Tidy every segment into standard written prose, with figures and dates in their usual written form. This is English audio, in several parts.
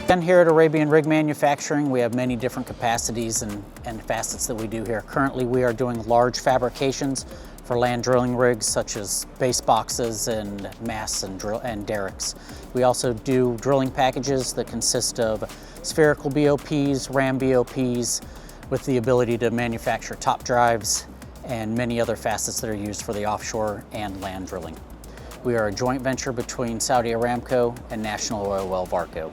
And here at Arabian Rig Manufacturing, we have many different capacities and facets that we do here. Currently, we are doing large fabrications for land drilling rigs, such as base boxes and masts and derricks. We also do drilling packages that consist of spherical BOPs, ram BOPs, with the ability to manufacture top drives and many other facets that are used for the offshore and land drilling. We are a joint venture between Saudi Aramco and National Oil Well Varco.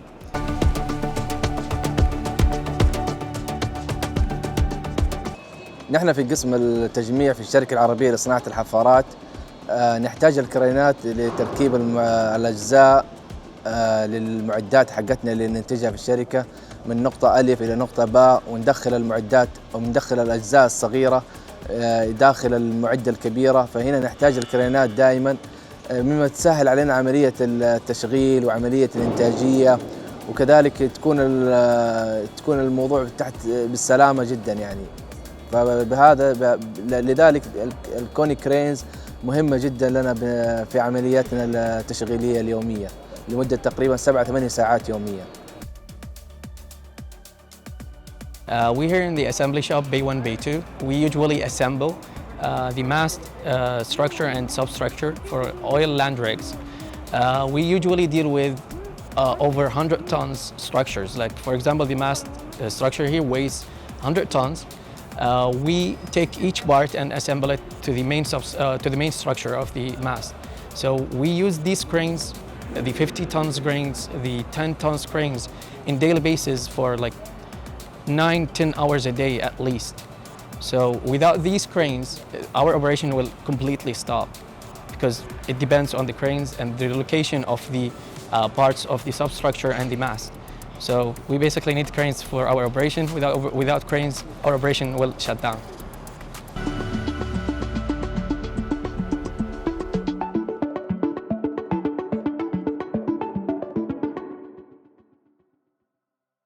نحن في قسم التجميع في الشركة العربية لصناعة الحفارات نحتاج الكرينات لتركيب الأجزاء للمعدات حقتنا اللي ننتجها في الشركة من نقطة ألف إلى نقطة باء، وندخل المعدات وندخل الأجزاء الصغيرة داخل المعدة الكبيرة. فهنا نحتاج الكرينات دائما، مما تسهل علينا عملية التشغيل وعملية الإنتاجية، وكذلك تكون الموضوع تحت بالسلامة جدا يعني. فبهذا لذلك الكوني كرينز مهمة جدا لنا في عملياتنا التشغيلية اليومية لمدة تقريبا 7-8 ساعات يوميا. We here in the assembly shop Bay 1, Bay 2, we usually assemble the mast structure and substructure for oil land rigs. We usually deal with over 100 tons structures. Like for example, the mast structure here weighs 100 tons. We take each part and assemble it to the main structure of the mast. So we use these cranes, the 50 tons cranes, the 10 tons cranes, in daily basis for like 9-10 hours a day at least. So without these cranes, our operation will completely stop because it depends on the cranes and the location of the parts of the substructure and the mast. So we basically need cranes for our operation. Without cranes, our operation will shut down.